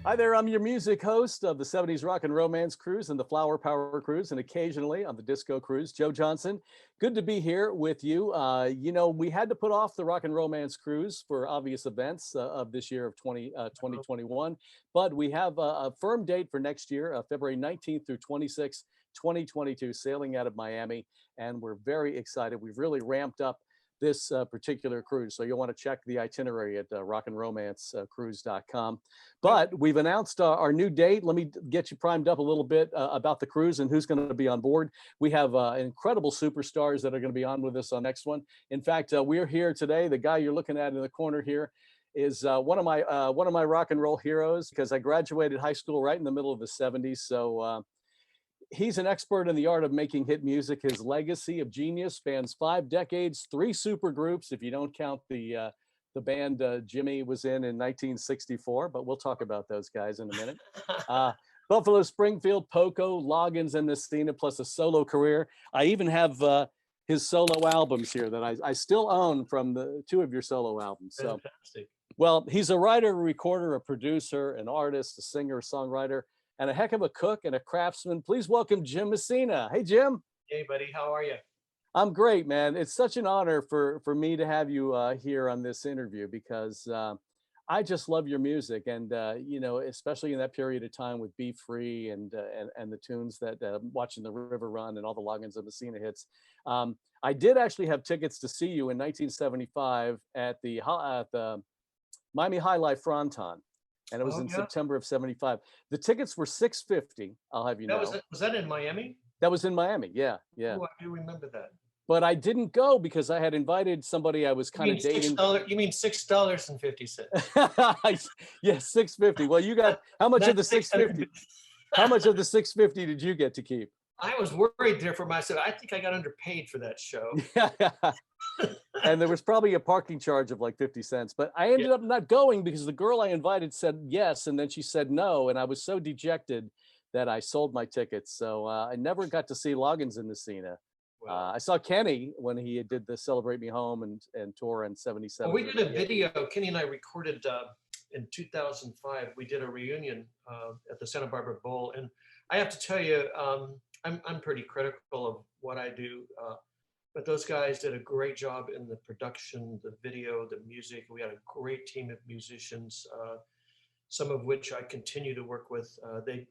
Hi there, I'm your music host of the 70s Rock and Romance Cruise and the Flower Power Cruise, and occasionally on the Disco Cruise, Joe Johnson. Good to be here with you. We had to put off the Rock and Romance Cruise for obvious events of this year of 2021, but we have a firm date for next year, February 19th through 26th, 2022, sailing out of Miami, and we're very excited. We've really ramped up this particular cruise. So you'll want to check the itinerary at rockandromancecruise.com. But we've announced our new date. Let me get you primed up a little bit about the cruise and who's going to be on board. We have incredible superstars that are going to be on with us on next one. In fact, we're here today. The guy you're looking at in the corner here is one of my rock and roll heroes, because I graduated high school right in the middle of the 70s. So he's an expert in the art of making hit music. His legacy of genius spans 5 decades, 3 super groups, if you don't count the band Jimmy was in 1964, but we'll talk about those guys in a minute. Buffalo Springfield, Poco, Loggins and Messina, plus a solo career. I even have his solo albums here that I still own from the 2 of your solo albums. So, fantastic. Well, he's a writer, a recorder, a producer, an artist, a singer, a songwriter, and a heck of a cook and a craftsman. Please welcome Jim Messina. Hey, Jim. Hey, buddy. How are you? I'm great, man. It's such an honor for me to have you here on this interview, because I just love your music, and especially in that period of time with Be Free and the tunes that Watching the River Run and all the Loggins and Messina hits. I did actually have tickets to see you in 1975 at the Miami High Life Fronton. And it was in September of 75. The tickets were $650. I'll have you know. Was that in Miami? That was in Miami. Yeah. Oh, I do remember that. But I didn't go because I had invited somebody I was kind of dating. You mean $6.50? Yeah, $650. Well, you got how much of the $650? How much of the $650 did you get to keep? I was worried there for myself. I think I got underpaid for that show. Yeah. And there was probably a parking charge of like 50 cents, but I ended up not going because the girl I invited said yes, and then she said no, and I was so dejected that I sold my tickets. So I never got to see Loggins and Messina. Wow. I saw Kenny when he did the Celebrate Me Home and tour in 77. Well, we did a video. Kenny and I recorded in 2005. We did a reunion at the Santa Barbara Bowl, and I have to tell you, I'm pretty critical of what I do. But those guys did a great job in the production, the video, the music. We had a great team of musicians, some of which I continue to work with.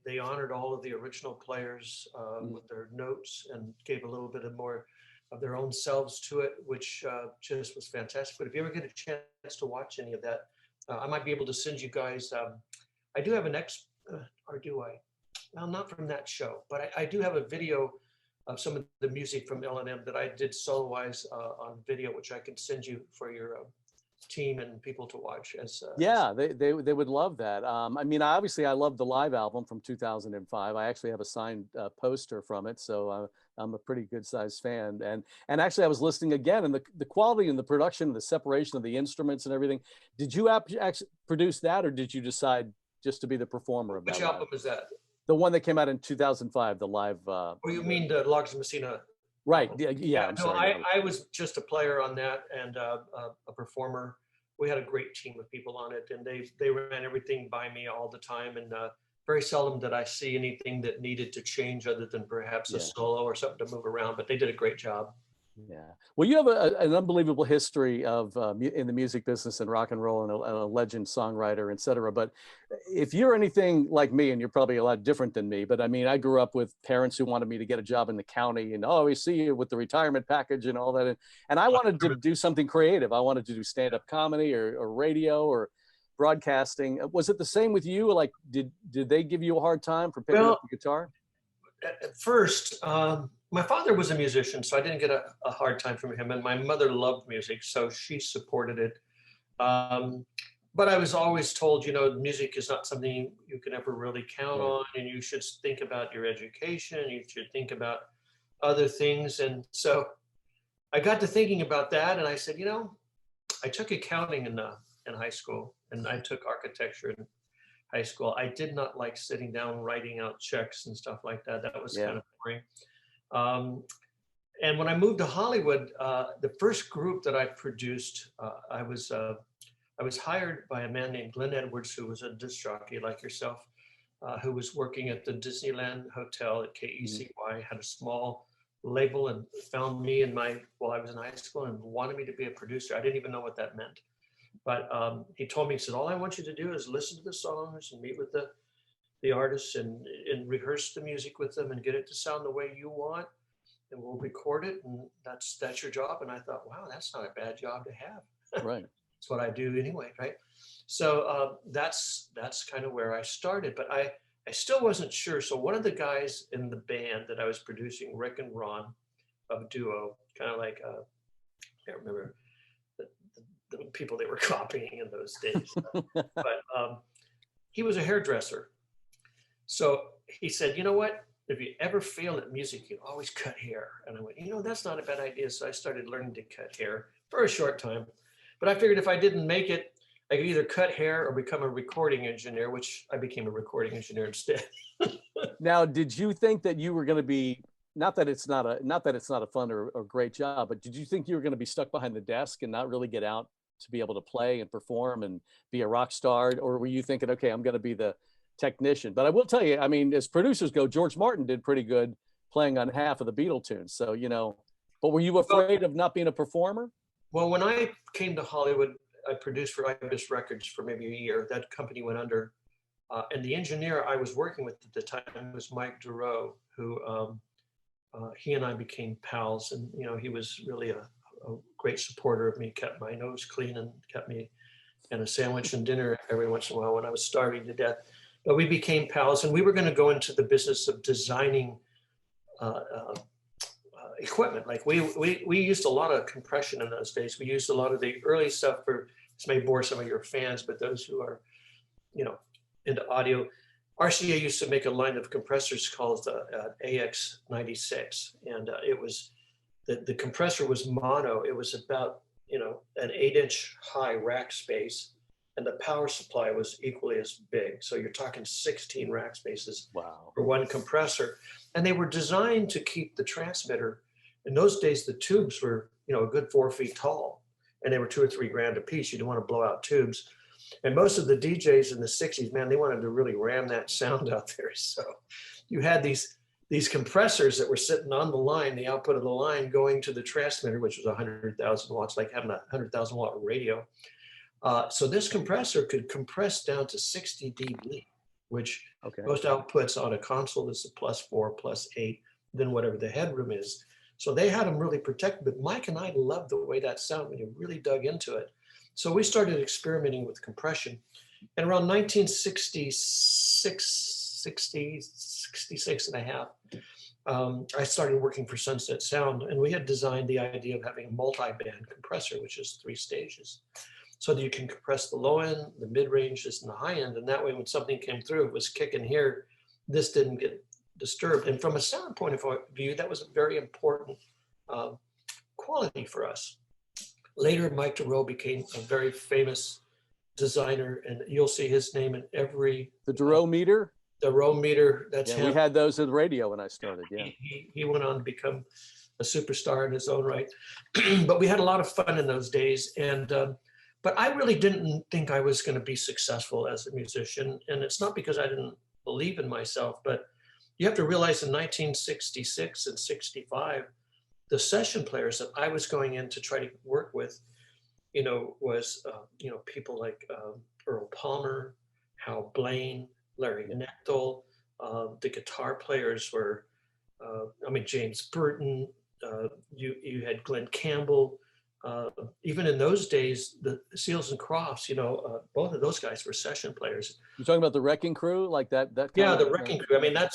They honored all of the original players with their notes and gave a little bit of more of their own selves to it, which just was fantastic. But if you ever get a chance to watch any of that, I might be able to send you guys. I do have or do I? Well, not from that show, but I do have a video of some of the music from L&M that I did solo-wise on video, which I can send you for your team and people to watch. They would love that. I mean, obviously, I love the live album from 2005. I actually have a signed poster from it, so I'm a pretty good-sized fan. And actually, I was listening again, and the quality and the production, the separation of the instruments and everything. Did you actually produce that, or did you decide just to be the performer of that? Which album is that? The one that came out in 2005, the live. Oh, you mean the Loggins and Messina? Right. Yeah. I'm sorry. I was just a player on that and a performer. We had a great team of people on it, and they ran everything by me all the time. And very seldom did I see anything that needed to change, other than perhaps a solo or something to move around. But they did a great job. Yeah. Well, you have an unbelievable history of in the music business and rock and roll, and a legend songwriter, et cetera. But if you're anything like me, and you're probably a lot different than me, but I mean, I grew up with parents who wanted me to get a job in the county, and we see you with the retirement package and all that. And I wanted to do something creative. I wanted to do stand-up comedy or radio or broadcasting. Was it the same with you? Like, did they give you a hard time for picking up the guitar? At first, my father was a musician, so I didn't get a hard time from him. And my mother loved music, so she supported it. But I was always told, music is not something you can ever really count on, and you should think about your education. You should think about other things. And so I got to thinking about that, and I said, I took accounting in high school, and I took architecture in high school. I did not like sitting down writing out checks and stuff like that. That was kind of boring. And when I moved to Hollywood, the first group that I produced, I was I was hired by a man named Glenn Edwards, who was a disc jockey like yourself, who was working at the Disneyland Hotel at KECY, had a small label, and found me while I was in high school and wanted me to be a producer. I didn't even know what that meant. But he told me, he said, all I want you to do is listen to the songs and meet with the artists and rehearse the music with them and get it to sound the way you want. And we'll record it. And that's your job. And I thought, wow, that's not a bad job to have. Right. It's what I do anyway, right? So that's kind of where I started, but I still wasn't sure. So one of the guys in the band that I was producing, Rick and Ron of Duo, kind of like, I can't remember the people they were copying in those days, but he was a hairdresser. So he said, you know what? If you ever fail at music, you always cut hair. And I went, that's not a bad idea. So I started learning to cut hair for a short time. But I figured if I didn't make it, I could either cut hair or become a recording engineer, which I became a recording engineer instead. Now, did you think that you were going to be, not that it's not a fun or great job, but did you think you were going to be stuck behind the desk and not really get out to be able to play and perform and be a rock star? Or were you thinking, okay, I'm going to be the technician? But I will tell you, I mean, as producers go, George Martin did pretty good playing on half of the Beatle tunes. So, but were you afraid of not being a performer? Well, when I came to Hollywood, I produced for Ibis Records for maybe a year. That company went under. And the engineer I was working with at the time was Mike Durow, who he and I became pals. And, he was really a great supporter of me, kept my nose clean and kept me in a sandwich and dinner every once in a while when I was starving to death. But we became pals, and we were going to go into the business of designing equipment. Like we used a lot of compression in those days. We used a lot of the early stuff for, this may bore some of your fans, but those who are, into audio, RCA used to make a line of compressors called the AX96. And it was, the compressor was mono. It was about, an 8-inch high rack space, and the power supply was equally as big. So you're talking 16 rack spaces. Wow. For one compressor. And they were designed to keep the transmitter. In those days, the tubes were, a good 4 feet tall, and they were $2 or $3 grand a piece. You didn't want to blow out tubes. And most of the DJs in the 60s, man, they wanted to really ram that sound out there. So you had these compressors that were sitting on the line, the output of the line going to the transmitter, which was 100,000 watts, like having a 100,000 watt radio. So this compressor could compress down to 60 dB, which most outputs on a console is a +4, +8, then whatever the headroom is. So they had them really protected, but Mike and I loved the way that sounded when you really dug into it. So we started experimenting with compression. And around 66 and a half, I started working for Sunset Sound, and we had designed the idea of having a multi-band compressor, which is 3 stages. So that you can compress the low end, the mid ranges, and the high end. And that way, when something came through, it was kicking here, this didn't get disturbed. And from a sound point of view, that was a very important quality for us. Later, Mike Durow became a very famous designer, and you'll see his name in every... The Durow meter? The Durow meter, that's him. We had those at the radio when I started, He went on to become a superstar in his own right. But we had a lot of fun in those days. And but I really didn't think I was going to be successful as a musician. And it's not because I didn't believe in myself, but you have to realize in 1966 and 65, the session players that I was going in to try to work with, was, people like Earl Palmer, Hal Blaine, Larry Knechtel. The guitar players were, James Burton. You had Glenn Campbell. Even in those days, the Seals and Crofts, both of those guys were session players. You're talking about the Wrecking Crew, like that? The Wrecking Crew. I mean, that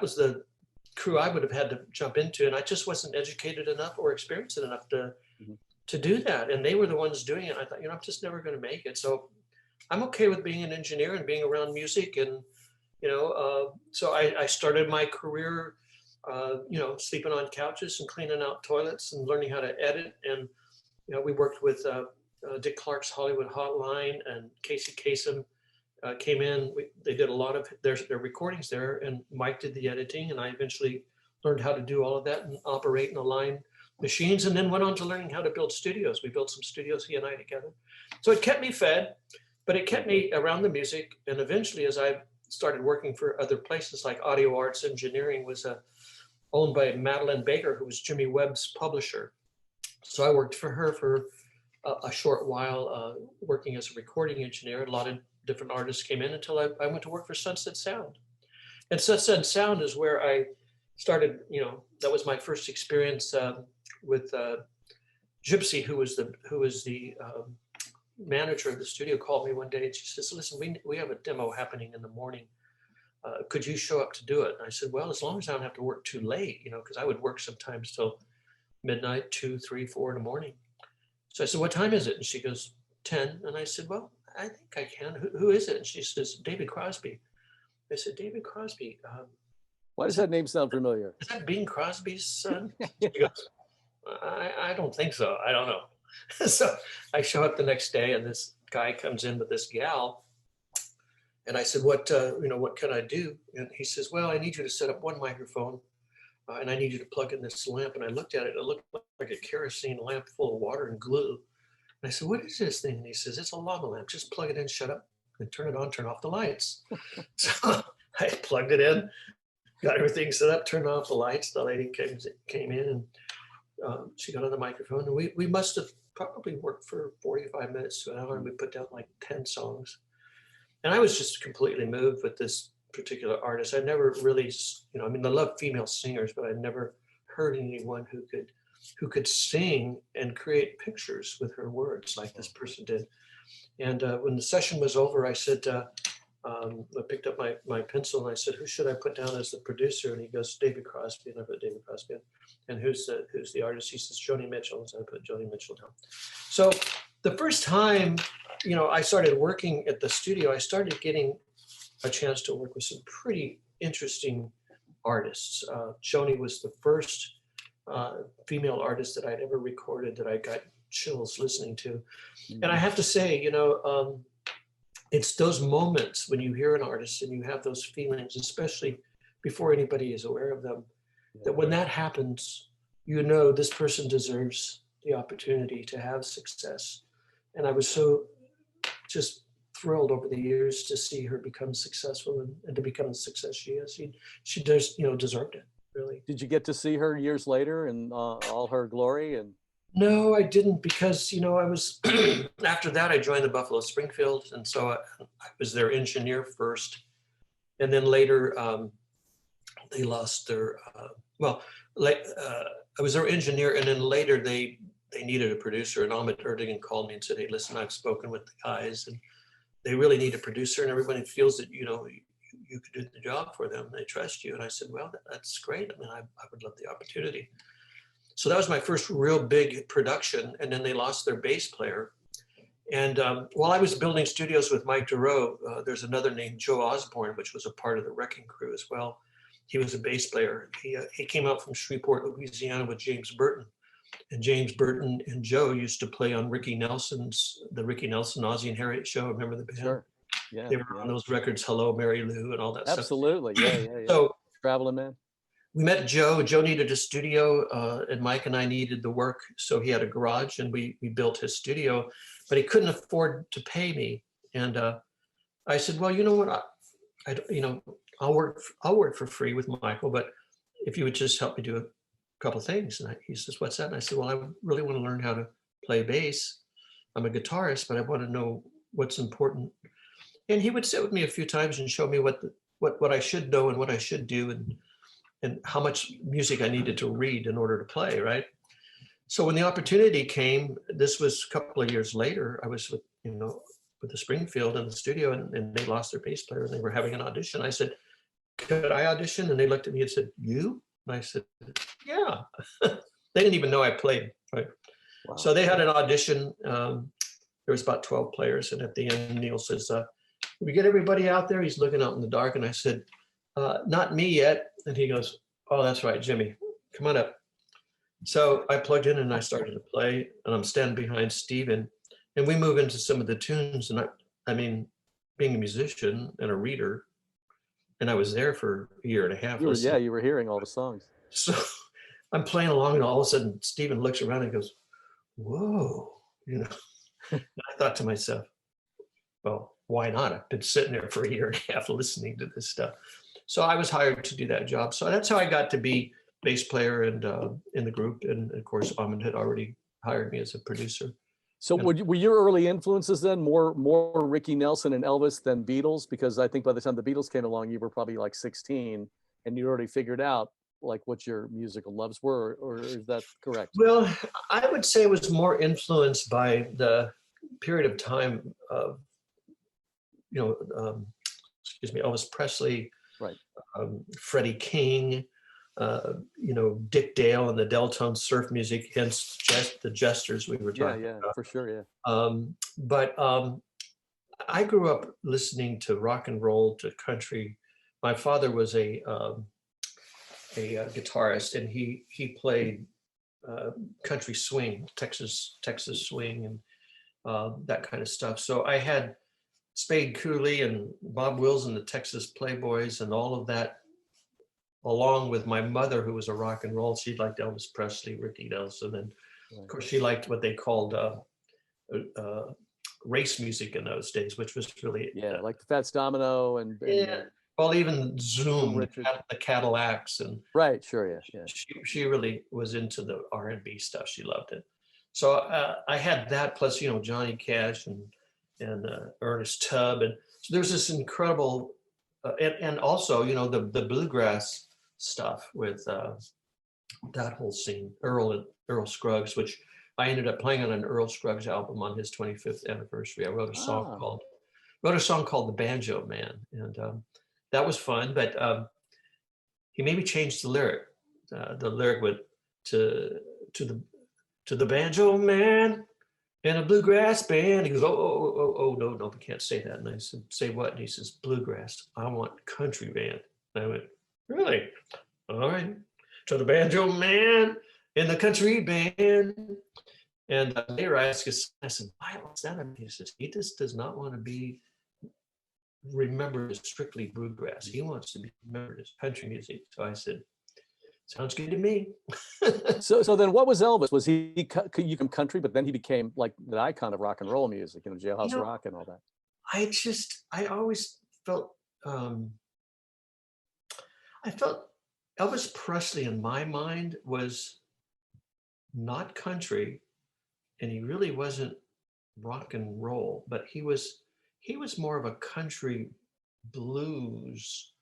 was the crew I would have had to jump into, and I just wasn't educated enough or experienced enough to do that. And they were the ones doing it. I thought, I'm just never going to make it. So I'm okay with being an engineer and being around music, and so I started my career. Sleeping on couches and cleaning out toilets and learning how to edit. And, we worked with Dick Clark's Hollywood Hotline, and Casey Kasem came in. They did a lot of their recordings there, and Mike did the editing. And I eventually learned how to do all of that and operate and align machines, and then went on to learning how to build studios. We built some studios, he and I together. So it kept me fed, but it kept me around the music. And eventually, as I started working for other places like Audio Arts Engineering was owned by Madeline Baker, who was Jimmy Webb's publisher. So I worked for her for a short while, working as a recording engineer. A lot of different artists came in until I went to work for Sunset Sound. And Sunset Sound is where I started, that was my first experience with Gypsy, who was the manager of the studio, called me one day and she says, listen, we have a demo happening in the morning. Could you show up to do it? And I said, well, as long as I don't have to work too late, because I would work sometimes till midnight, 2, 3, 4 in the morning. So I said, what time is it? And she goes, 10. And I said, well, I think I can. Who is it? And she says, David Crosby. I said, David Crosby. Why does that name sound familiar? Is that Bing Crosby's son? She goes, I don't think so. I don't know. So I show up the next day and this guy comes in with this gal. And I said, what can I do? And he says, well, I need you to set up one microphone and I need you to plug in this lamp. And I looked at it, it looked like a kerosene lamp full of water and glue. And I said, what is this thing? And he says, it's a lava lamp. Just plug it in, shut up, and turn it on, turn off the lights. So I plugged it in, got everything set up, turned off the lights. The lady came in and she got on the microphone. And we must have probably worked for 45 minutes to an hour, and we put down like 10 songs. And I was just completely moved with this particular artist. I never really, I love female singers, but I never heard anyone who could sing and create pictures with her words like this person did. And when the session was over, I said, I picked up my pencil and I said, who should I put down as the producer? And he goes, David Crosby. And I put David Crosby. And who's the artist? He says, Joni Mitchell. And so I put Joni Mitchell down. So the first time, I started working at the studio, I started getting a chance to work with some pretty interesting artists. Joni was the first female artist that I'd ever recorded that I got chills listening to. And I have to say, it's those moments when you hear an artist and you have those feelings, especially before anybody is aware of them, that when that happens, this person deserves the opportunity to have success. And I was so just thrilled over the years to see her become successful and to become the success she is. She does, deserved it, really. Did you get to see her years later in all her glory? And no, I didn't, because I was after that I joined the Buffalo Springfield, and so I was their engineer first, and then later they lost their I was their engineer, and then later they needed a producer, and Ahmet Erdogan called me and said, hey, listen, I've spoken with the guys and they really need a producer, and everybody feels that you could do the job for them, they trust you. And I said, well, that's great. I would love the opportunity. So that was my first real big production. And then they lost their bass player. And while I was building studios with Mike Durow, there's another named Joe Osborne, which was a part of the Wrecking Crew as well. He was a bass player. He came out from Shreveport, Louisiana with James Burton. And James Burton and Joe used to play on the Ricky Nelson, Ozzie and Harriet show. Remember the band? Sure. Yeah. They were on those records, Hello, Mary Lou, and all that Absolutely. stuff. Absolutely. Yeah. So Traveling Man. We met Joe. Joe needed a studio, and Mike and I needed the work. So he had a garage, and we built his studio, but he couldn't afford to pay me. And I said, well, you know what? I'll work for free with Michael, but if you would just help me do a couple of things. And he says, what's that? And I said, well, I really want to learn how to play bass. I'm a guitarist, but I want to know what's important. And he would sit with me a few times and show me what I should know and what I should do, and how much music I needed to read in order to play, right? So when the opportunity came, this was a couple of years later, I was with the Springfield in the studio, and they lost their bass player and they were having an audition. I said, could I audition? And they looked at me and said, you? And I said, yeah. They didn't even know I played, right? Wow. So they had an audition. There was about 12 players. And at the end, Neil says, we get everybody out there? He's looking out in the dark. And I said, not me yet. And he goes, oh, that's right, Jimmy, come on up. So I plugged in and I started to play, and I'm standing behind Steven, and we move into some of the tunes. And I mean, being a musician and a reader, and I was there for a year and a half. You were hearing all the songs. So I'm playing along, and all of a sudden Stephen looks around and goes, "Whoa," you know. And I thought to myself, well, why not? I've been sitting there for a year and a half listening to this stuff. So I was hired to do that job. So that's how I got to be bass player and in the group. And of course, Amon had already hired me as a producer. So And were your early influences then more Ricky Nelson and Elvis than Beatles? Because I think by the time the Beatles came along, you were probably like 16 and you already figured out like what your musical loves were, or is that correct? well, I would say it was more influenced by the period of time of, excuse me, Elvis Presley, Right. Freddie King, Dick Dale and the Deltone surf music, hence the Jesters we were Yeah, talking yeah, about. for sure, yeah. But I grew up listening to rock and roll, to country. My father was a guitarist, and he played country swing, Texas swing, and that kind of stuff. So I had Spade Cooley and Bob Wills and the Texas Playboys and all of that, along with my mother, who was a rock and roll. She liked Elvis Presley, Ricky Nelson, and of course she liked what they called race music in those days, which was really Yeah, like the Fats Domino and yeah. Well, even Little Zoom, Richard. the Cadillacs, and Right, sure, yeah, yeah. she really was into the R&B stuff. She loved it. So I had that plus Johnny Cash and Ernest Tubb, and so there's this incredible and also the bluegrass stuff with that whole scene. Earl Scruggs, which I ended up playing on an Earl Scruggs album on his 25th anniversary. I wrote a song called "The Banjo Man," and that was fun. But he maybe changed the lyric. The lyric would to the banjo man in a bluegrass band. He goes, oh, no, we can't say that. And I said, say what? And he says, bluegrass. I want country band. And I went, really? All right. To the banjo man in the country band. And later I asked us, I said, why was that? He says, he just does not want to be remembered as strictly bluegrass. He wants to be remembered as country music. So I said, sounds good to me. So then what was Elvis? Was he you come country, but then he became like the icon of rock and roll music, Jailhouse Rock and all that. I always felt Elvis Presley in my mind was not country, and he really wasn't rock and roll, but he was more of a country blues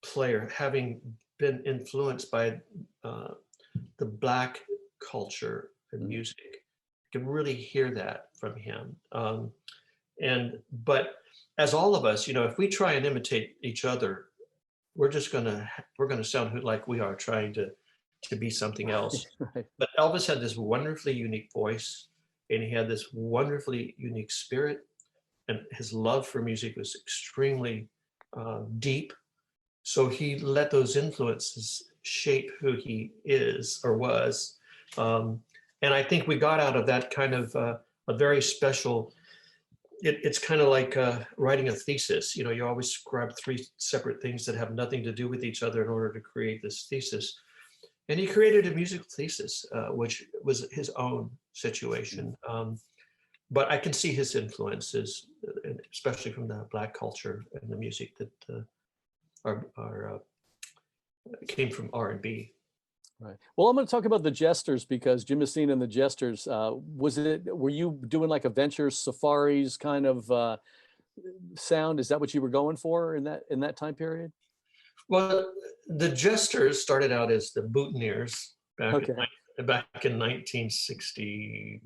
player, having been influenced by the Black culture and music. You can really hear that from him. But as all of us, if we try and imitate each other, we're gonna sound like we are trying to be something else. Right. But Elvis had this wonderfully unique voice, and he had this wonderfully unique spirit, and his love for music was extremely deep. So he let those influences shape who he is or was. And I think we got out of that kind of a very special, it's kind of like writing a thesis. You always grab three separate things that have nothing to do with each other in order to create this thesis. And he created a musical thesis, which was his own situation. But I can see his influences, especially from the Black culture and the music that came from R&B. Right. Well, I'm going to talk about the Jesters because Jim Messina and the Jesters. Were you doing like a Venture Safaris kind of sound? Is that what you were going for in that time period? Well, the Jesters started out as the Boutonnieres back Okay. in 1960.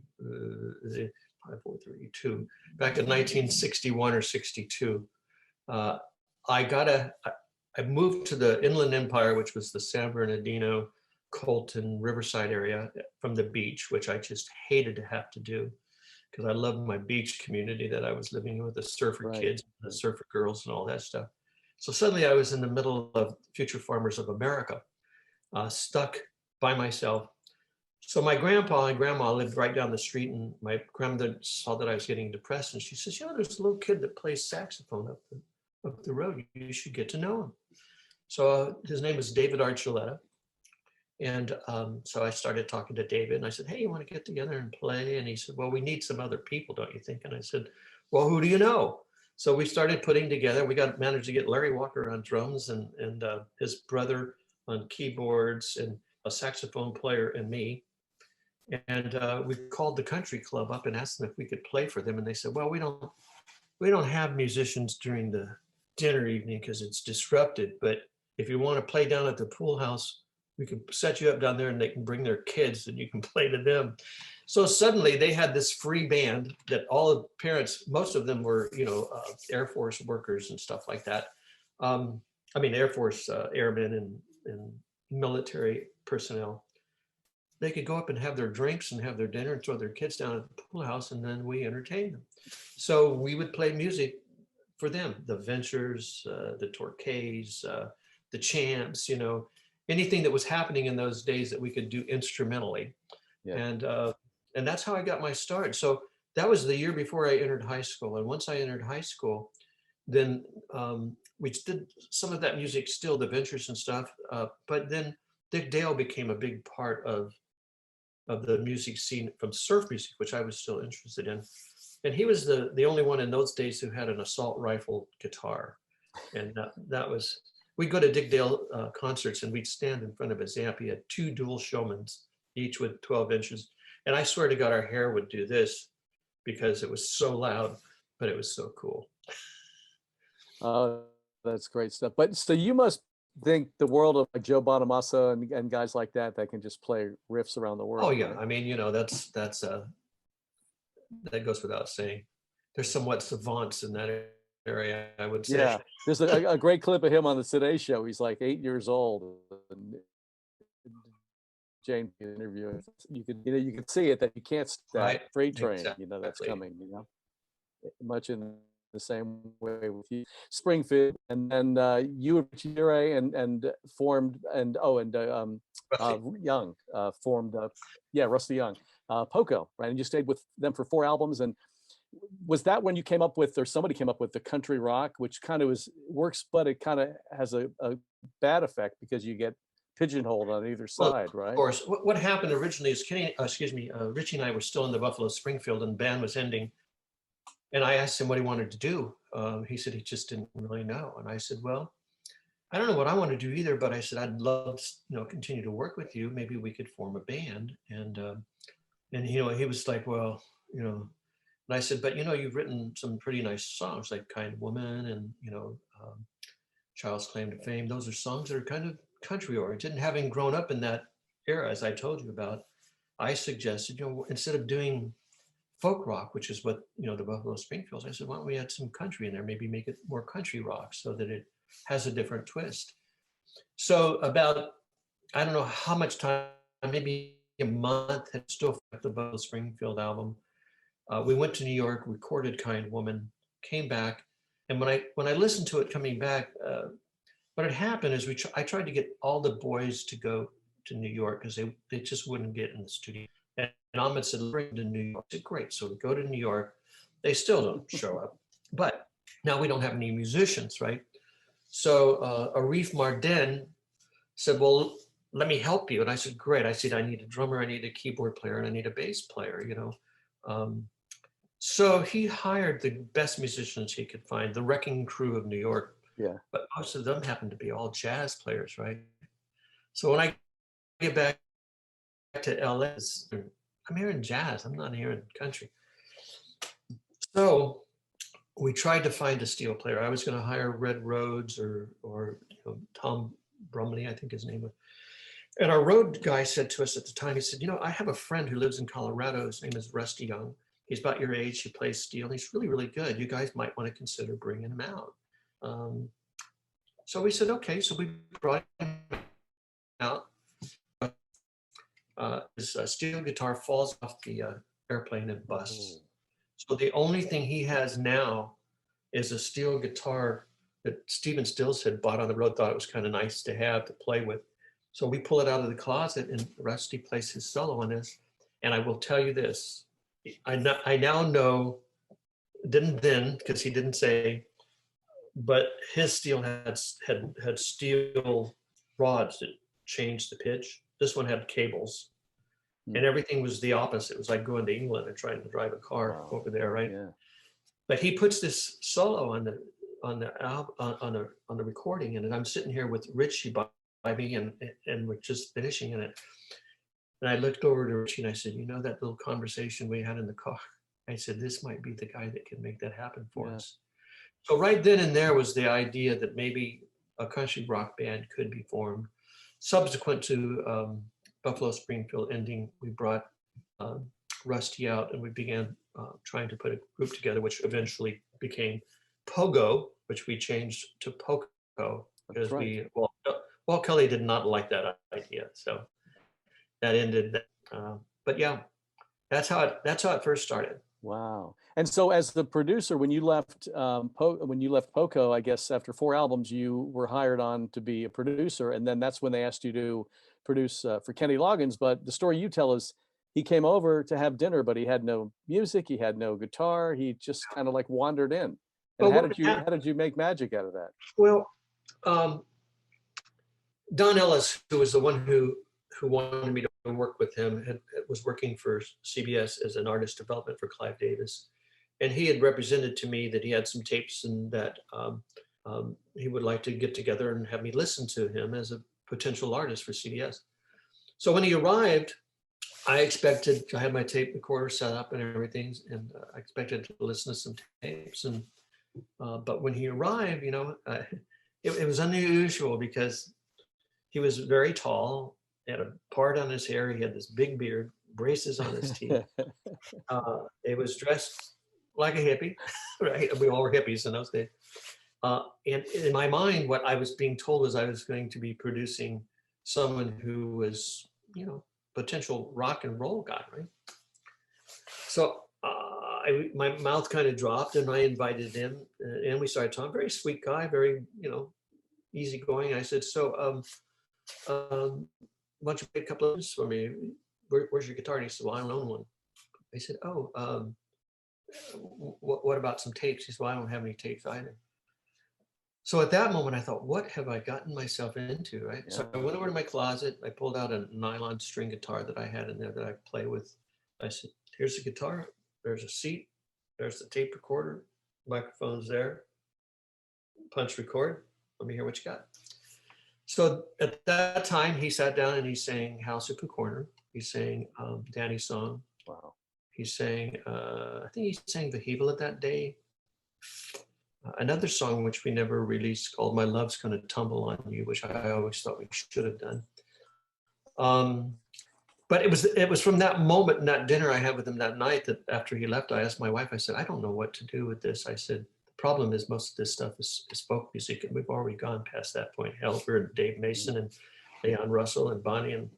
5432. Back in 1961 or 62, I moved to the Inland Empire, which was the San Bernardino, Colton, Riverside area from the beach, which I just hated to have to do because I loved my beach community that I was living with, the surfer kids, the surfer girls, and all that stuff. So suddenly I was in the middle of Future Farmers of America, stuck by myself. So my grandpa and grandma lived right down the street, and my grandmother saw that I was getting depressed, and she says, there's a little kid that plays saxophone up the road. You should get to know him. So his name is David Archuleta, And so I started talking to David and I said, hey, you want to get together and play? And he said, well, we need some other people, don't you think? And I said, well, who do you know? So we started putting together, we managed to get Larry Walker on drums and his brother on keyboards and a saxophone player and me. And we called the country club up and asked them if we could play for them. And they said, well, we don't have musicians during the dinner evening because it's disrupted. But if you want to play down at the pool house, we can set you up down there and they can bring their kids and you can play to them. So suddenly they had this free band that all the parents, most of them were, Air Force workers and stuff like that. I mean, Air Force airmen and military personnel. They could go up and have their drinks and have their dinner and throw their kids down at the pool house, and then we entertained them. So we would play music for them, the Ventures, the Torquays, the Champs, anything that was happening in those days that we could do instrumentally. Yeah. And that's how I got my start. So that was the year before I entered high school. And once I entered high school, then we did some of that music still, the Ventures and stuff. But then Dick Dale became a big part of the music scene from surf music, which I was still interested in. And he was the only one in those days who had an assault rifle guitar. And that was, we'd go to Dick Dale concerts and we'd stand in front of his amp. He had two dual Showmans, each with 12 inches. And I swear to God, our hair would do this because it was so loud, but it was so cool. That's great stuff. But so you must think the world of like Joe Bonamassa and guys like that can just play riffs around the world. Oh yeah, right? I mean, that's that goes without saying. There's somewhat savants in that area, I would say. Yeah, there's a great clip of him on the Today Show. He's like 8 years old, and Jane interviewing. You could see it that you can't that Right, freight train. exactly. That's coming. Much in the same way with you, Springfield, and then you and Richie Ray and formed Rusty. Young formed Rusty Young, Poco, right? And you stayed with them for 4 albums. And was that when you came up with, or somebody came up with, the country rock, which kind of works, but it kind of has a bad effect because you get pigeonholed on either side, right? Of course. What happened originally is Richie and I were still in the Buffalo Springfield and the band was ending. And I asked him what he wanted to do. He said he just didn't really know. And I said, well, I don't know what I want to do either, but I said, I'd love to, continue to work with you. Maybe we could form a band. And he was like, well, and I said, but you've written some pretty nice songs like Kind Woman and, Child's Claim to Fame. Those are songs that are kind of country oriented. And having grown up in that era, as I told you about, I suggested, instead of doing folk rock, which is what, the Buffalo Springfields, I said, why don't we add some country in there, maybe make it more country rock so that it has a different twist. So about, I don't know how much time, maybe a month, had still the Buffalo Springfield album. We went to New York, recorded Kind Woman, came back. And when I listened to it coming back, what had happened is I tried to get all the boys to go to New York because they just wouldn't get in the studio. And Ahmed said, bring to New York. I said, great. So we go to New York. They still don't show up. But now we don't have any musicians, right? So Arif Marden said, well, let me help you. And I said, great. I said, I need a drummer, I need a keyboard player, and I need a bass player, So he hired the best musicians he could find, the Wrecking Crew of New York. Yeah. But most of them happened to be all jazz players, right? So when I get back to LA, I'm hearing jazz, I'm not hearing country. So we tried to find a steel player. I was going to hire Red Rhodes or Tom Brumley, I think his name was. And our road guy said to us at the time, he said, I have a friend who lives in Colorado. His name is Rusty Young. He's about your age. He plays steel. He's really, really good. You guys might want to consider bringing him out. So we said, okay. So we brought him out. His steel guitar falls off the airplane and busts. So the only thing he has now is a steel guitar that Stephen Stills had bought on the road, thought it was kind of nice to have to play with. So we pull it out of the closet and Rusty plays his solo on this. And I will tell you this, I now know, didn't then, because he didn't say, but his steel had steel rods that changed the pitch. This one had cables, Hmm. and everything was the opposite. It was like going to England and trying to drive a car Wow. over there, right? Yeah. But he puts this solo on the recording, and I'm sitting here with Richie by me, and we're just finishing in it. And I looked over to Richie and I said, you know, that little conversation we had in the car, I said, this might be the guy that can make that happen for Yeah. us. So right then and there was the idea that maybe a country rock band could be formed. Subsequent to Buffalo Springfield ending, we brought um, Rusty out, and we began trying to put a group together, which eventually became Pogo, which we changed to Poco That's because right. Walt Kelly did not like that idea, so that ended. But yeah, that's how it first started. Wow. And so as the producer, when you left when you left Poco, I guess after 4 albums, you were hired on to be a producer, and then that's when they asked you to produce for Kenny Loggins. But the story you tell is he came over to have dinner, but he had no music, he had no guitar, he just kind of like wandered in. And But what happened? how did you make magic out of that? Well, um, Don Ellis, who was the one who wanted me to work with him, was working for CBS as an artist development for Clive Davis, and he had represented to me that he had some tapes and that he would like to get together and have me listen to him as a potential artist for CBS. So when he arrived, I had my tape recorder set up and everything, and I expected to listen to some tapes. And but when he arrived, it was unusual because he was very tall, he had a part on his hair, he had this big beard, braces on his teeth. He was dressed like a hippie, right? We all were hippies in those days. And in my mind, what I was being told was I was going to be producing someone who was, potential rock and roll guy, right? So my mouth kind of dropped, and I invited him, and we started talking. Very sweet guy, very, easygoing. I said, so why don't you play a couple of instruments for me? Where's your guitar? And he said, well, I don't own one. I said, oh, what about some tapes? He said, well, I don't have any tapes either. So at that moment, I thought, what have I gotten myself into, right? Yeah. So I went over to my closet. I pulled out a nylon string guitar that I had in there that I play with. I said, here's the guitar. There's a seat. There's the tape recorder. Microphone's there. Punch record. Let me hear what you got. So at that time, he sat down and he sang House at the Corner. He sang Danny's song. Wow. He sang, I think he sang The Hevel That Day. Another song which we never released called My Love's Gonna Tumble on You, which I always thought we should have done. But it was from that moment and that dinner I had with him that night that after he left, I asked my wife, I said, I don't know what to do with this. I said, the problem is most of this stuff is folk music, and we've already gone past that point. Helper and Dave Mason and Leon Russell and Bonnie and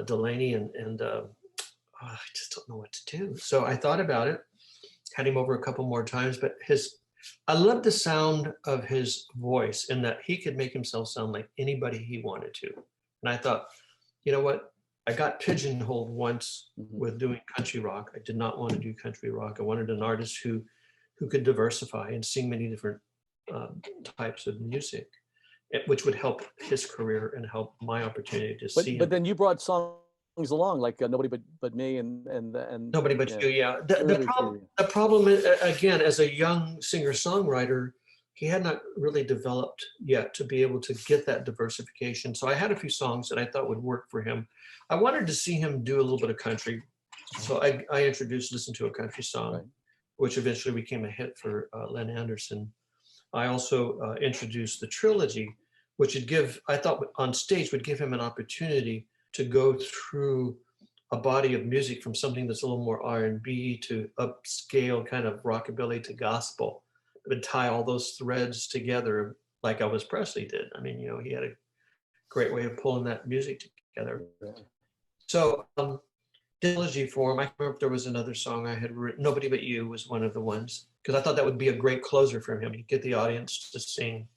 Delaney and I just don't know what to do. So I thought about it, had him over a couple more times, but I love the sound of his voice in that he could make himself sound like anybody he wanted to. And I thought, you know what? I got pigeonholed once with doing country rock. I did not want to do country rock. I wanted an artist who could diversify and sing many different types of music, which would help his career and help my opportunity to see him. But then you brought songs along like Nobody But Me and Nobody But You, yeah. The problem is, again, as a young singer-songwriter, he had not really developed yet to be able to get that diversification. So I had a few songs that I thought would work for him. I wanted to see him do a little bit of country. So I introduced Listen to a Country Song, right, which eventually became a hit for Len Anderson. I also introduced the trilogy, which I thought on stage would give him an opportunity to go through a body of music from something that's a little more R&B to upscale kind of rockabilly to gospel. Would tie all those threads together like Elvis Presley did. I mean, he had a great way of pulling that music together. So trilogy form, I can't remember if there was another song I had written. Nobody But You was one of the ones, because I thought that would be a great closer for him. He'd get the audience to sing.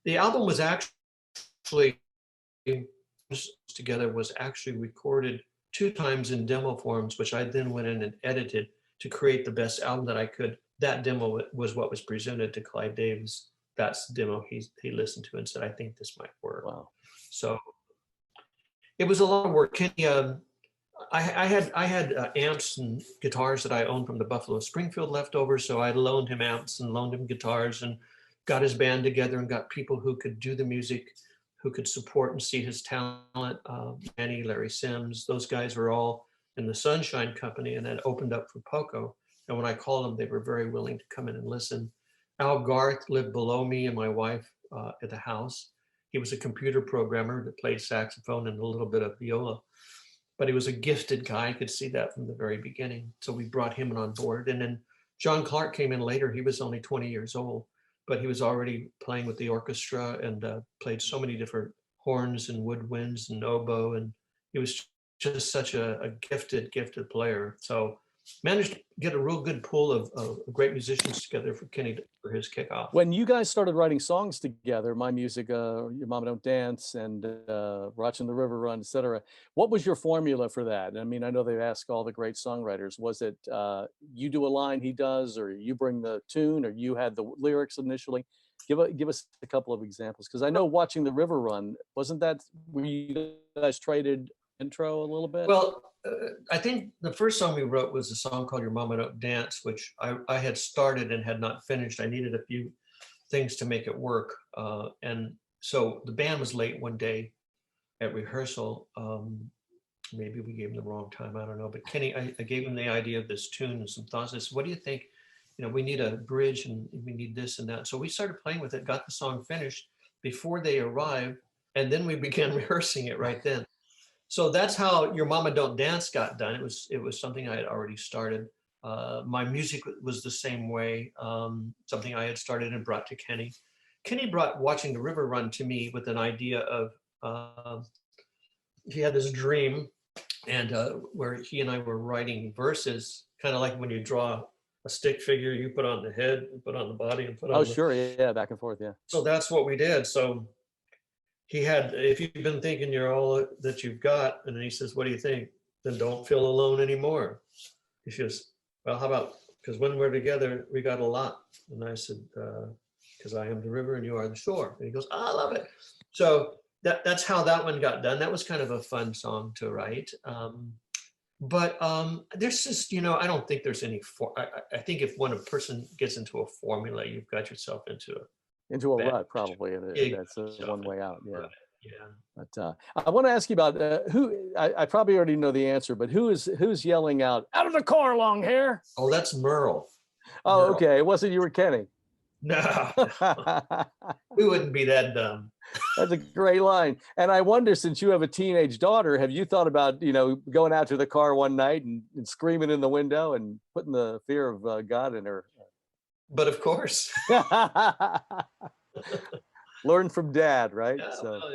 The album was actually together was actually recorded 2 times in demo forms, which I then went in and edited to create the best album that I could. That demo was what was presented to Clive Davis. That's the demo he listened to and said, I think this might work. Wow. So It was a lot of work. Kenny, I had amps and guitars that I owned from the Buffalo Springfield leftovers, so I loaned him amps and loaned him guitars and got his band together and got people who could do the music, who could support and see his talent. Manny, Larry Sims, those guys were all in the Sunshine Company, and that opened up for Poco. And when I called them, they were very willing to come in and listen. Al Garth lived below me and my wife at the house. He was a computer programmer that played saxophone and a little bit of viola, but he was a gifted guy. I could see that from the very beginning. So we brought him on board. And then John Clark came in later. He was only 20 years old, but he was already playing with the orchestra and played so many different horns and woodwinds and oboe. And he was just such a gifted player. So managed to get a real good pool of great musicians together for Kenny for his kickoff. When you guys started writing songs together, My Music, Your Mama Don't Dance, and Watching the River Run, etc., what was your formula for that? I mean, I know they ask all the great songwriters. Was it you do a line, he does, or you bring the tune, or you had the lyrics initially? Give us a couple of examples, because I know Watching the River Run, wasn't that where you guys traded intro a little bit? Well, I think the first song we wrote was a song called Your Mama Don't Dance, which I had started and had not finished. I needed a few things to make it work. And so the band was late one day at rehearsal. Maybe we gave him the wrong time, I don't know. But Kenny, I gave him the idea of this tune and some thoughts. I said, what do you think? You know, we need a bridge and we need this and that. So we started playing with it, got the song finished before they arrived, and then we began rehearsing it right then. So that's how Your Mama Don't Dance got done. It was something I had already started. My music was the same way, something I had started and brought to Kenny. Kenny brought Watching the River Run to me with an idea of, he had this dream and where he and I were writing verses, kind of like when you draw a stick figure, you put on the head, you put on the body, and put on sure, yeah, back and forth, yeah. So that's what we did. So he had, if you've been thinking you're all that you've got, and then he says, what do you think? Then don't feel alone anymore. He says, well, how about, because when we're together, we got a lot. And I said, because I am the river and you are the shore. And he goes, I love it. So that's how that one got done. That was kind of a fun song to write. But there's just, you know, I don't think there's any, I think if when a person gets into a formula, you've got yourself into a rut, probably, and that's one way out. Yeah. Right. Yeah. But I want to ask you about who. I probably already know the answer, but who's yelling out of the car, long hair? Oh, that's Merle. Oh, Merle. Okay. It wasn't you or Kenny. No, we wouldn't be that dumb. That's a great line. And I wonder, since you have a teenage daughter, have you thought about, you know, going out to the car one night and screaming in the window and putting the fear of God in her? But of course. Learn from dad, right? Yeah, So, well,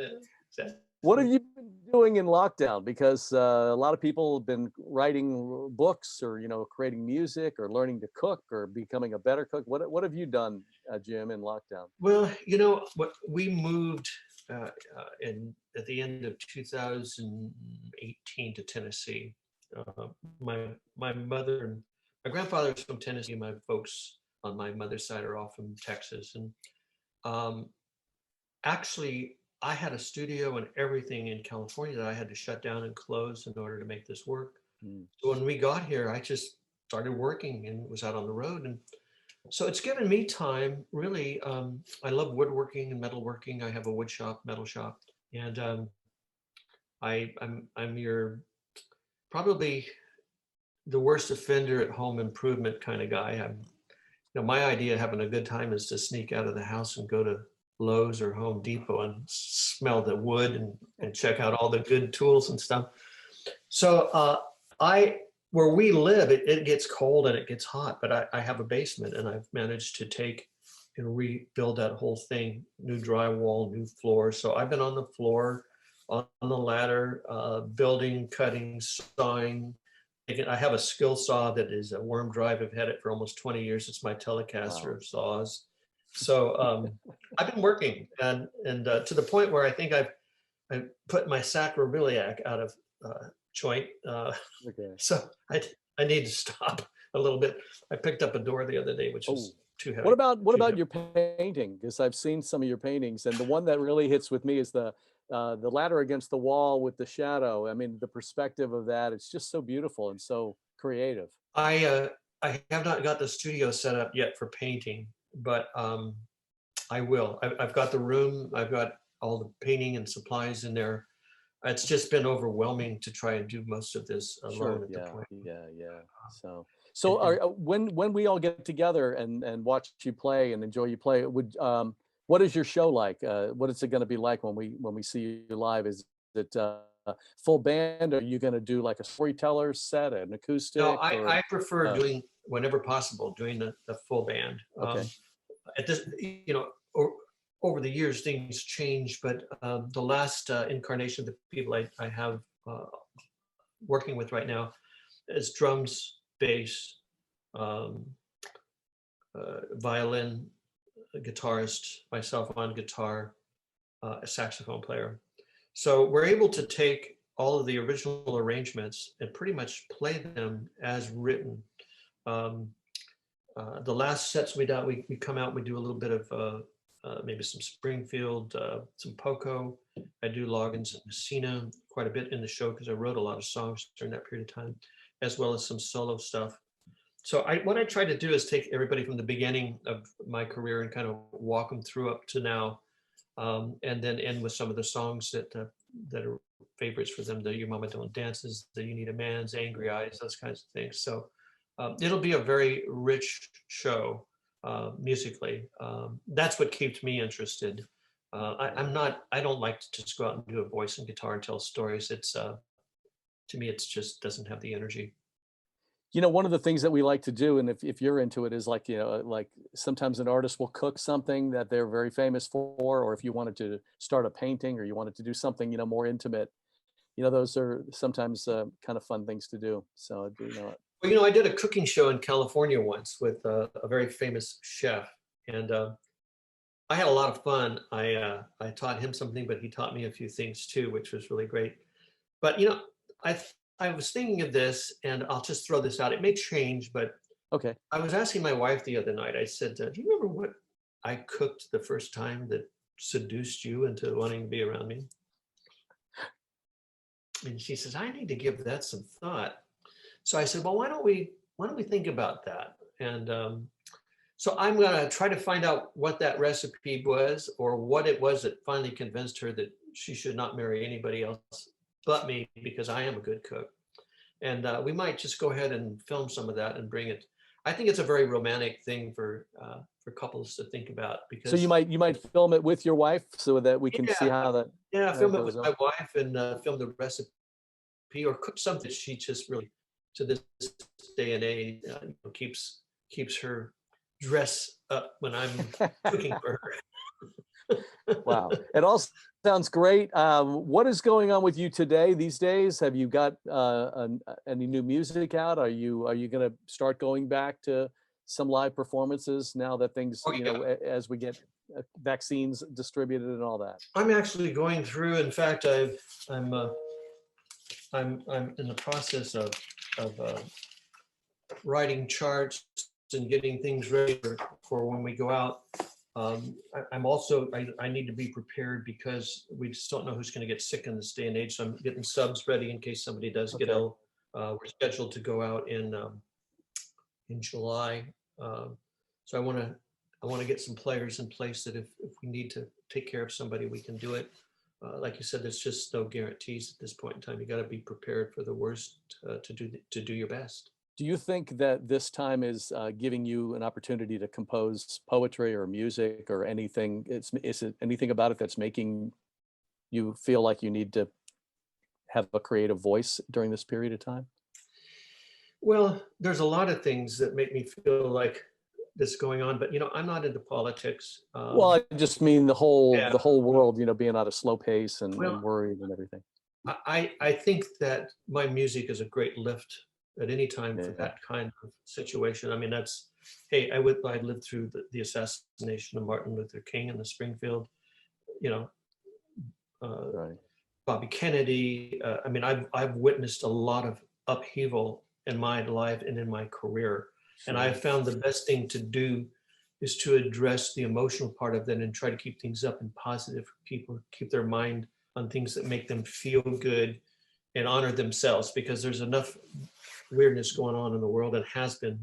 yeah. what have you been doing in lockdown? Because a lot of people have been writing books, or, you know, creating music, or learning to cook, or becoming a better cook. What have you done, Jim, in lockdown? Well, you know, what we moved at the end of 2018 to Tennessee. My mother and my grandfather is from Tennessee. My folks on my mother's side are all from Texas, and actually, I had a studio and everything in California that I had to shut down and close in order to make this work. So when we got here, I just started working and was out on the road. And so it's given me time, really. I love woodworking and metalworking. I have a wood shop, metal shop. And I'm your probably the worst offender at home improvement kind of guy. You know, my idea of having a good time is to sneak out of the house and go to Lowe's or Home Depot and smell the wood and check out all the good tools and stuff. So where we live, it gets cold and it gets hot, but I have a basement and I've managed to take and rebuild that whole thing, new drywall, new floors. So I've been on the floor, on the ladder, building, cutting, sawing. I have a skill saw that is a worm drive. I've had it for almost 20 years. It's my Telecaster of saws. So I've been working and to the point where I think I put my sacroiliac out of joint. So I need to stop a little bit. I picked up a door the other day, which was too heavy. What about your painting? Because I've seen some of your paintings, and the one that really hits with me is the the ladder against the wall with the shadow. I mean, the perspective of that, it's just so beautiful and so creative. I have not got the studio set up yet for painting, but I will. I've got the room. I've got all the painting and supplies in there. It's just been overwhelming to try and do most of this Sure. alone at the Yeah. point. Yeah. Yeah. So, And, so and when we all get together and watch you play and enjoy you play, what is your show like? What is it going to be like when we see you live? Is it full band? Are you going to do like a storyteller set, an no, acoustic, or I prefer uh, doing whenever possible doing the full band. okay? At this, over the years things change, but the last incarnation of the people I have working with right now is drums, bass, um, violin, a guitarist, myself on guitar, a saxophone player. So we're able to take all of the original arrangements and pretty much play them as written. Um, the last sets we done, we come out, we do a little bit of maybe some Springfield, some Poco. I do Loggins and Messina quite a bit in the show because I wrote a lot of songs during that period of time, as well as some solo stuff. So what I try to do is take everybody from the beginning of my career and kind of walk them through up to now, and then end with some of the songs that are favorites for them. The Your Mama Don't Dances, the You Need a Man's, Angry Eyes, those kinds of things. So it'll be a very rich show musically. That's what keeps me interested. I don't like to just go out and do a voice and guitar and tell stories. It's to me, it's just doesn't have the energy. One of the things that we like to do, and if you're into it, is like, like sometimes an artist will cook something that they're very famous for, or if you wanted to start a painting or you wanted to do something, more intimate, those are sometimes kind of fun things to do. So, Well, I did a cooking show in California once with a very famous chef, and I had a lot of fun. I taught him something, but he taught me a few things too, which was really great. But I I was thinking of this, and I'll just throw this out. It may change, but okay. I was asking my wife the other night. I said, "Do you remember what I cooked the first time that seduced you into wanting to be around me?" And she says, "I need to give that some thought." So I said, "Well, why don't we think about that?" And so I'm gonna try to find out what that recipe was, or what it was that finally convinced her that she should not marry anybody else but me because I am a good cook. And we might just go ahead and film some of that and bring it. I think it's a very romantic thing for couples to think about So you because might film it with your wife so that we can see yeah, how that yeah, how it film it with goes on. my wife and film the recipe or cook something that she just really to this day and age keeps her dress up when I'm cooking for her. Wow. It all sounds great. What is going on with you today these days? Have you got any new music out? Are you going to start going back to some live performances now that things, Oh yeah, as we get vaccines distributed and all that? I'm actually going through. In fact, I'm uh, I'm in the process of writing charts and getting things ready for when we go out. I'm also I need to be prepared because we just don't know who's going to get sick in this day and age. So I'm getting subs ready in case somebody does get Okay. ill. We're scheduled to go out in July, so I want to get some players in place that if we need to take care of somebody, we can do it. Like you said, there's just no guarantees at this point in time. You got to be prepared for the worst to do your best. Do you think that this time is giving you an opportunity to compose poetry or music or anything? Is it anything about it that's making you feel like you need to have a creative voice during this period of time? Well, there's a lot of things that make me feel like this going on, but I'm not into politics. Well, I just mean Yeah, the whole world, being at a slow pace and well, worried and everything. I think that my music is a great lift at any time for Yeah, that kind of situation. I mean, hey, I lived through the assassination of Martin Luther King in the Springfield, you know, uh, right. Bobby Kennedy. I mean, I've witnessed a lot of upheaval in my life and in my career, and I Sure. found the best thing to do is to address the emotional part of that and try to keep things up and positive for people, keep their mind on things that make them feel good and honor themselves, because there's enough weirdness going on in the world and has been,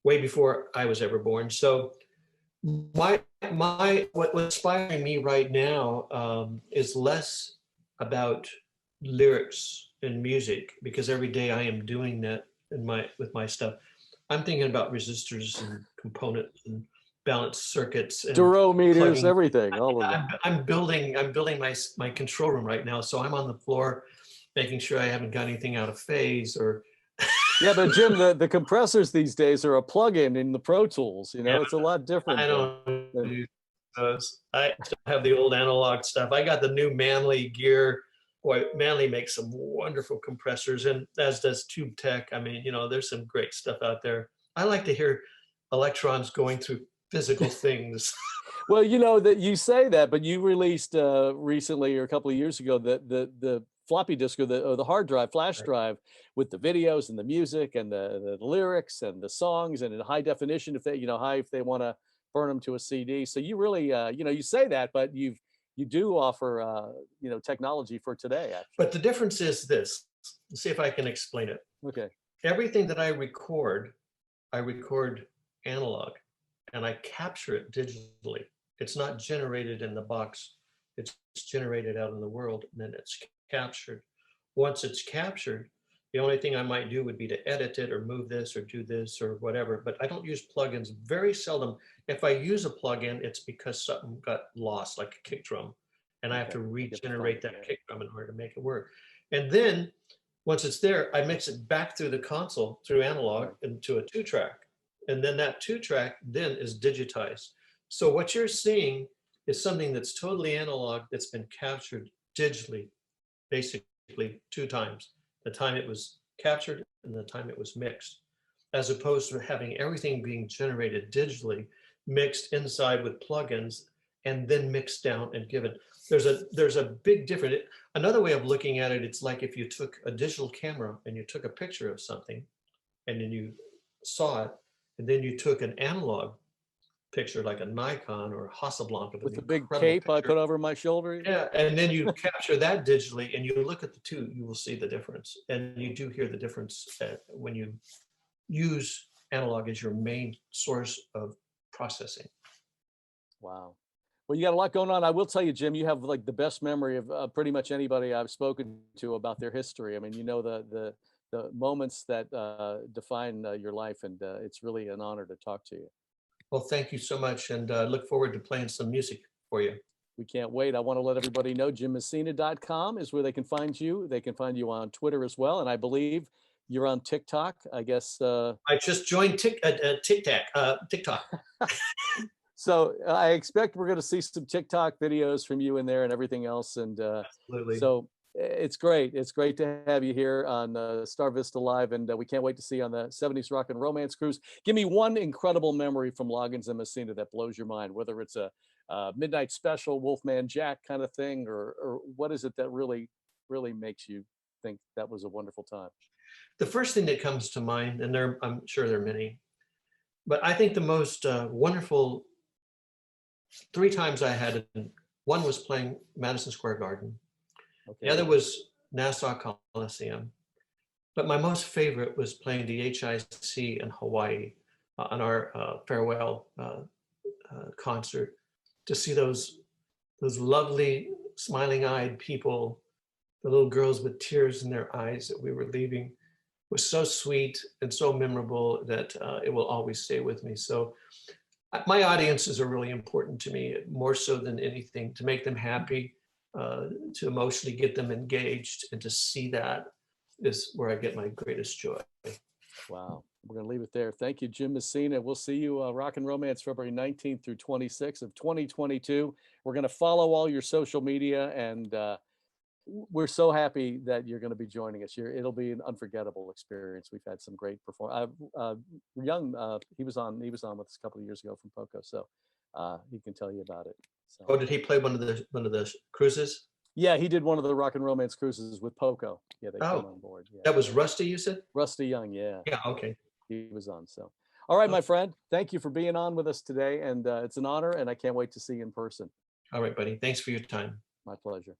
way before I was ever born. So what's inspiring me right now is less about lyrics and music, because every day I am doing that with my stuff. I'm thinking about resistors and components and balanced circuits and Duro meters, plugging. everything, all of them. I'm building my control room right now, so I'm on the floor making sure I haven't got anything out of phase or. Yeah, but Jim, the compressors these days are a plug-in in the Pro Tools. Yeah, It's a lot different. I don't do those. I still have the old analog stuff. I got the new Manley gear. Boy, Manley makes some wonderful compressors, and as does Tube Tech. I mean, there's some great stuff out there. I like to hear electrons going through physical things. Well, that you say that, but you released recently or a couple of years ago the floppy disk or the hard drive, flash drive, with the videos and the music and the lyrics and the songs, and in high definition if they if they want to burn them to a CD. So you really you say that, but you do offer technology for today, actually. But the difference is this. Let's see if I can explain it. Okay. Everything that I record analog, and I capture it digitally. It's not generated in the box. It's generated out in the world, and then it's captured. Once it's captured, the only thing I might do would be to edit it or move this or do this or whatever, but I don't use plugins very seldom. If I use a plugin, it's because something got lost, like a kick drum, and I have to regenerate that kick drum in order to make it work. And then once it's there, I mix it back through the console, through analog, into a 2-track. And then that 2-track then is digitized. So what you're seeing is something that's totally analog that's been captured digitally, basically 2 times. The time it was captured and the time it was mixed, as opposed to having everything being generated digitally, mixed inside with plugins, and then mixed down and given. There's a big difference. Another way of looking at it, it's like if you took a digital camera and you took a picture of something and then you saw it, and then you took an analog picture like a Nikon or a Hasselblad with the big cape I put over my shoulder. Yeah, and then you capture that digitally and you look at the two, you will see the difference. And you do hear the difference when you use analog as your main source of processing. Wow. Well, you got a lot going on. I will tell you, Jim, you have like the best memory of pretty much anybody I've spoken to about their history. I mean, the moments that define your life, and it's really an honor to talk to you. Well, thank you so much, and look forward to playing some music for you. We can't wait. I want to let everybody know jimmessina.com is where they can find you. They can find you on Twitter as well, and I believe you're on TikTok, I guess. I just joined TikTok. So I expect we're going to see some TikTok videos from you in there and everything else. And Absolutely. So it's great. It's great to have you here on Star Vista Live, and we can't wait to see you on the 70s Rock and Romance Cruise. Give me one incredible memory from Loggins and Messina that blows your mind, whether it's a midnight special, Wolfman Jack kind of thing, or what is it that really, really makes you think that was a wonderful time? The first thing that comes to mind, and I'm sure there are many, but I think the most wonderful 3 times I had it, one was playing Madison Square Garden. Okay. The other was Nassau Coliseum. But my most favorite was playing the HIC in Hawaii on our farewell concert, to see those lovely smiling-eyed people, the little girls with tears in their eyes that we were leaving, was so sweet and so memorable that it will always stay with me. So my audiences are really important to me, more so than anything, to make them happy, to emotionally get them engaged, and to see that is where I get my greatest joy. Wow. We're going to leave it there. Thank you, Jim Messina. We'll see you Rock and Romance February 19th through 26th of 2022. We're going to follow all your social media, and we're so happy that you're going to be joining us. It'll be an unforgettable experience. We've had some great performance. He was on with us a couple of years ago from Poco, so he can tell you about it. So. Oh, did he play one of the cruises? Yeah, he did one of the Rock and Romance cruises with Poco. Yeah, they came on board. Yeah. That was Rusty, you said? Rusty Young, yeah. Yeah, okay. He was on. So, all right, my friend, thank you for being on with us today, and it's an honor, and I can't wait to see you in person. All right, buddy. Thanks for your time. My pleasure.